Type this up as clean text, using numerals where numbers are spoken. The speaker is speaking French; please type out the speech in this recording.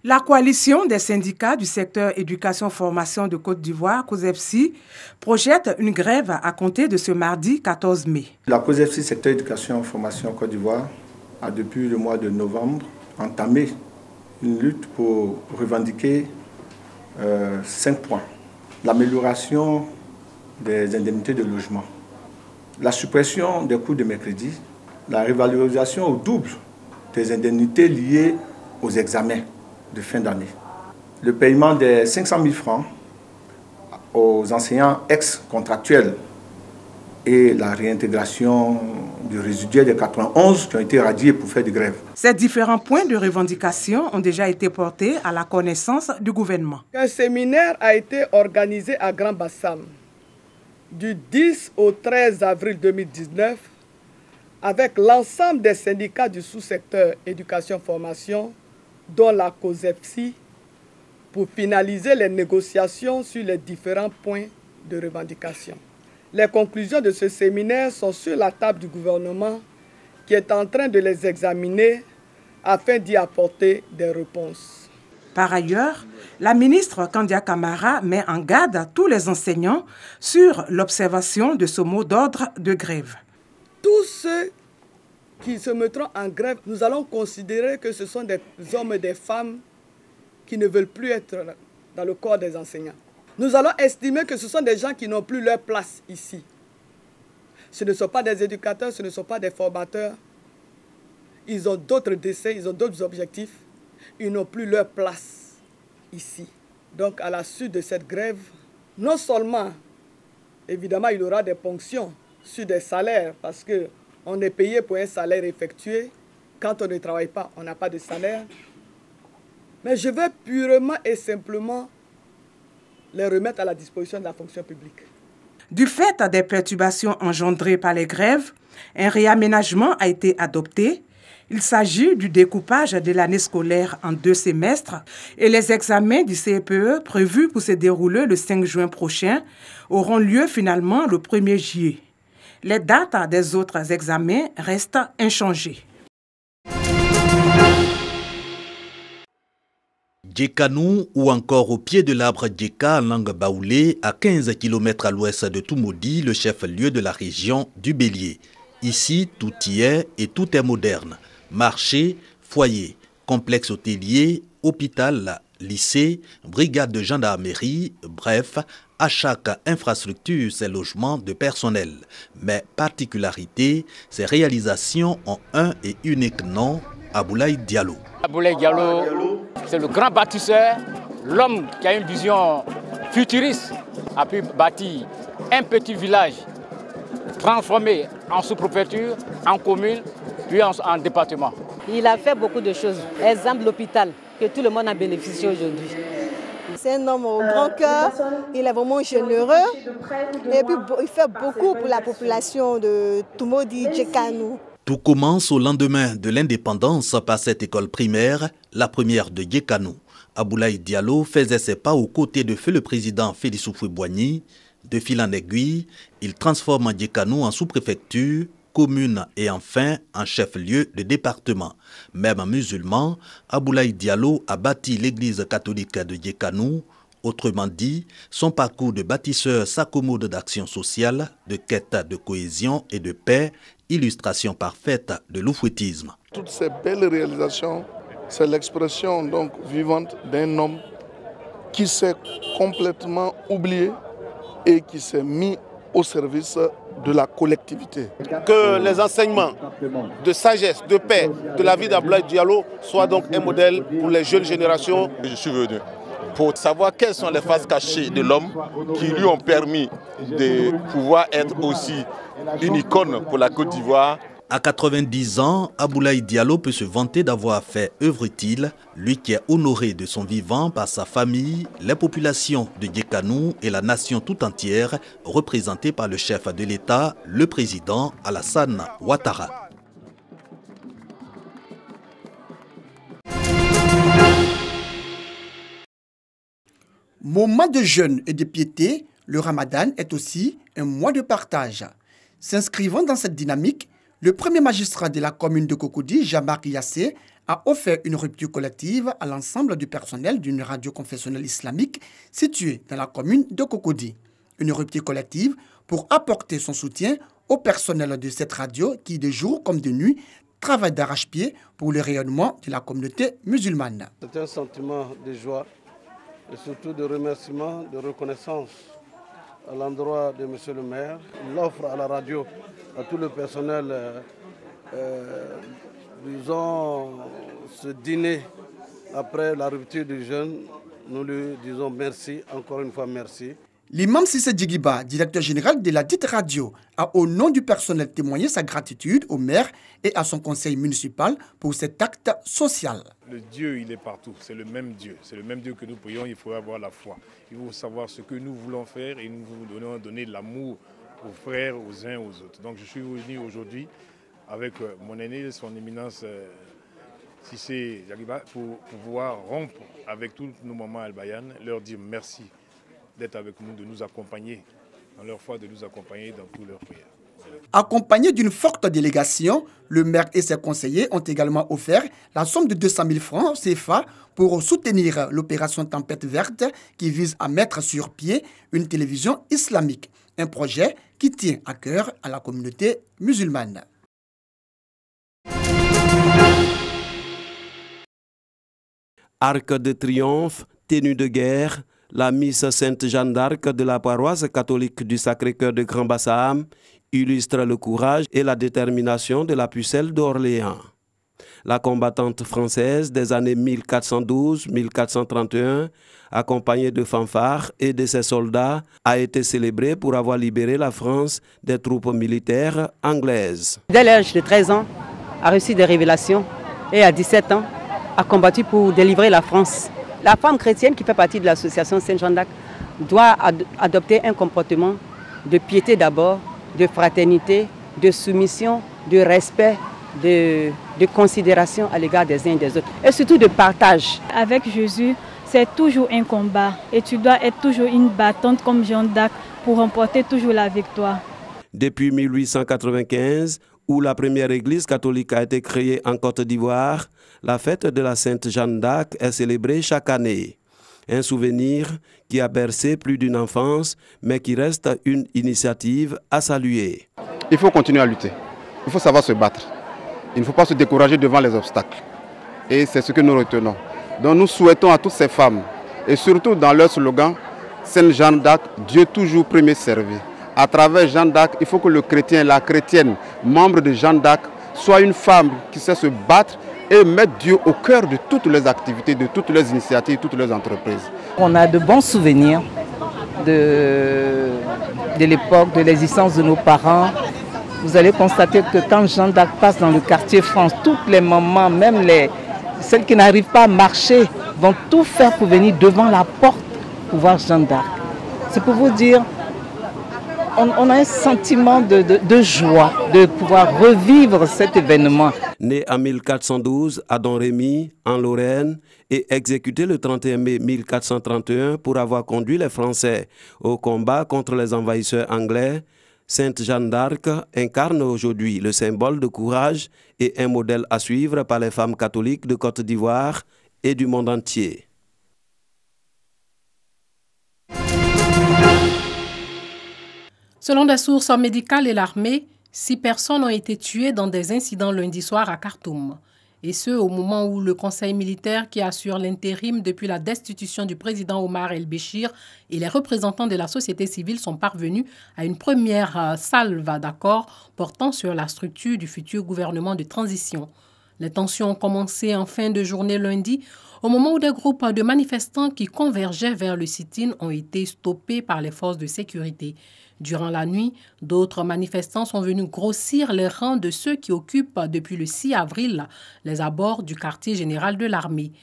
La coalition des syndicats du secteur éducation-formation de Côte d'Ivoire, COSEFSI, projette une grève à compter de ce mardi 14 mai. La COSEFSI secteur éducation-formation Côte d'Ivoire a depuis le mois de novembre entamé une lutte pour revendiquer 5 points. L'amélioration des indemnités de logement, la suppression des cours de mercredi, la revalorisation au double des indemnités liées aux examens de fin d'année, le paiement des 500 000 francs aux enseignants ex-contractuels et la réintégration du résiduel des 91 qui ont été radiés pour faire des grèves. Ces différents points de revendication ont déjà été portés à la connaissance du gouvernement. Un séminaire a été organisé à Grand Bassam du 10 au 13 avril 2019 avec l'ensemble des syndicats du sous-secteur éducation-formation, dont la COSEFSI, pour finaliser les négociations sur les différents points de revendication. Les conclusions de ce séminaire sont sur la table du gouvernement qui est en train de les examiner afin d'y apporter des réponses. Par ailleurs, la ministre Kandia Camara met en garde tous les enseignants sur l'observation de ce mot d'ordre de grève. Tous ceux qui se mettront en grève, nous allons considérer que ce sont des hommes et des femmes qui ne veulent plus être dans le corps des enseignants. Nous allons estimer que ce sont des gens qui n'ont plus leur place ici. Ce ne sont pas des éducateurs, ce ne sont pas des formateurs. Ils ont d'autres décès, ils ont d'autres objectifs. Ils n'ont plus leur place ici. Donc à la suite de cette grève, non seulement, évidemment, il y aura des ponctions sur des salaires parce qu'on est payé pour un salaire effectué. Quand on ne travaille pas, on n'a pas de salaire. Mais je veux purement et simplement les remettre à la disposition de la fonction publique. Du fait des perturbations engendrées par les grèves, un réaménagement a été adopté. Il s'agit du découpage de l'année scolaire en 2 semestres et les examens du CEPE prévus pour se dérouler le 5 juin prochain auront lieu finalement le 1er juillet. Les dates des autres examens restent inchangées. Djekanou ou encore au pied de l'arbre Djeka en langue baoulée, à 15 km à l'ouest de Toumoudi, le chef-lieu de la région du Bélier. Ici, tout y est et tout est moderne. Marché, foyer, complexe hôtelier, hôpital, lycée, brigade de gendarmerie, bref, à chaque infrastructure, ses logements de personnel. Mais particularité, ces réalisations ont un et unique nom, Aboulaye Diallo. Aboulaye Diallo, c'est le grand bâtisseur, l'homme qui a une vision futuriste, a pu bâtir un petit village transformé en sous-préfecture, en commune, puis en département. Il a fait beaucoup de choses. Exemple, l'hôpital, que tout le monde a bénéficié aujourd'hui. C'est un homme au grand cœur, il est vraiment généreux et puis il fait beaucoup pour la population de Toumoudi, Djekanou. Tout commence au lendemain de l'indépendance par cette école primaire, la première de Djekanou. Aboulaye Diallo faisait ses pas aux côtés de feu le président Félix Houphouët-Boigny. De fil en aiguille, il transforme Djekanou en sous-préfecture, commune et enfin en chef-lieu de département. Même musulman, Aboulaye Diallo a bâti l'église catholique de Djekanou. Autrement dit, son parcours de bâtisseur s'accommode d'actions sociales, de quête de cohésion et de paix, illustration parfaite de l'oufouettisme. Toutes ces belles réalisations, c'est l'expression donc vivante d'un homme qui s'est complètement oublié et qui s'est mis au service de la collectivité. Que les enseignements de sagesse, de paix, de la vie d'Abdoulaye Diallo soient donc un modèle pour les jeunes générations. Je suis venu pour savoir quelles sont les faces cachées de l'homme qui lui ont permis de pouvoir être aussi une icône pour la Côte d'Ivoire. À 90 ans, Aboulaye Diallo peut se vanter d'avoir fait œuvre utile, lui qui est honoré de son vivant par sa famille, les populations de Djekanou et la nation tout entière, représentée par le chef de l'État, le président Alassane Ouattara. Moment de jeûne et de piété, le Ramadan est aussi un mois de partage. S'inscrivant dans cette dynamique, Le premier magistrat de la commune de Cocody, Jean-Marc Yassé, a offert une rupture collective à l'ensemble du personnel d'une radio confessionnelle islamique située dans la commune de Cocody. Une rupture collective pour apporter son soutien au personnel de cette radio qui, de jour comme de nuit, travaille d'arrache-pied pour le rayonnement de la communauté musulmane. C'est un sentiment de joie et surtout de remerciement, de reconnaissance à l'endroit de M. le maire. Il offre à la radio, à tout le personnel, disons, ce dîner après la rupture du jeûne. Nous lui disons merci, encore une fois merci. L'imam Sissé Djigiba, directeur général de la dite radio, a au nom du personnel témoigné sa gratitude au maire et à son conseil municipal pour cet acte social. Le Dieu, il est partout, c'est le même Dieu. C'est le même Dieu que nous prions, il faut avoir la foi. Il faut savoir ce que nous voulons faire et nous voulons donner de l'amour aux frères, aux uns, aux autres. Donc je suis venu aujourd'hui avec mon aîné, son éminence Sissé Djigiba, pour pouvoir rompre avec tous nos mamans al-Bayan, leur dire merci d'être avec nous, de nous accompagner dans leur foi, de nous accompagner dans toutes leurs prières. Accompagné d'une forte délégation, le maire et ses conseillers ont également offert la somme de 200 000 francs CFA pour soutenir l'opération Tempête Verte qui vise à mettre sur pied une télévision islamique, un projet qui tient à cœur à la communauté musulmane. Arc de triomphe, tenue de guerre, la Misse Sainte Jeanne d'Arc de la paroisse catholique du Sacré-Cœur de Grand-Bassam illustre le courage et la détermination de la pucelle d'Orléans. La combattante française des années 1412-1431, accompagnée de fanfares et de ses soldats, a été célébrée pour avoir libéré la France des troupes militaires anglaises. Dès l'âge de 13 ans, a reçu des révélations et à 17 ans, a combattu pour délivrer la France. La femme chrétienne qui fait partie de l'association Sainte-Jeanne d'Arc doit adopter un comportement de piété d'abord, de fraternité, de soumission, de respect, de considération à l'égard des uns et des autres et surtout de partage. Avec Jésus, c'est toujours un combat et tu dois être toujours une battante comme Jeanne d'Arc pour remporter toujours la victoire. Depuis 1895, où la première église catholique a été créée en Côte d'Ivoire, la fête de la Sainte Jeanne d'Arc est célébrée chaque année. Un souvenir qui a bercé plus d'une enfance, mais qui reste une initiative à saluer. Il faut continuer à lutter. Il faut savoir se battre. Il ne faut pas se décourager devant les obstacles. Et c'est ce que nous retenons. Donc nous souhaitons à toutes ces femmes, et surtout dans leur slogan, Sainte Jeanne d'Arc, Dieu toujours premier servi. À travers Jeanne d'Arc, il faut que le chrétien, la chrétienne, membre de Jeanne d'Arc, soit une femme qui sait se battre et mettre Dieu au cœur de toutes les activités, de toutes les initiatives, toutes les entreprises. On a de bons souvenirs de l'époque, de l'existence de nos parents. Vous allez constater que quand Jeanne d'Arc passe dans le quartier France, toutes les mamans, même celles qui n'arrivent pas à marcher, vont tout faire pour venir devant la porte pour voir Jeanne d'Arc. C'est pour vous dire, on a un sentiment de joie de pouvoir revivre cet événement. Né en 1412 à Domremy, en Lorraine, et exécuté le 31 mai 1431 pour avoir conduit les Français au combat contre les envahisseurs anglais, Sainte Jeanne d'Arc incarne aujourd'hui le symbole de courage et un modèle à suivre par les femmes catholiques de Côte d'Ivoire et du monde entier. Selon des sources médicales et l'armée, 6 personnes ont été tuées dans des incidents lundi soir à Khartoum. Et ce, au moment où le conseil militaire qui assure l'intérim depuis la destitution du président Omar el-Béchir et les représentants de la société civile sont parvenus à une première salve d'accord portant sur la structure du futur gouvernement de transition. Les tensions ont commencé en fin de journée lundi, au moment où des groupes de manifestants qui convergeaient vers le sit-in ont été stoppés par les forces de sécurité. Durant la nuit, d'autres manifestants sont venus grossir les rangs de ceux qui occupent depuis le 6 avril les abords du quartier général de l'armée.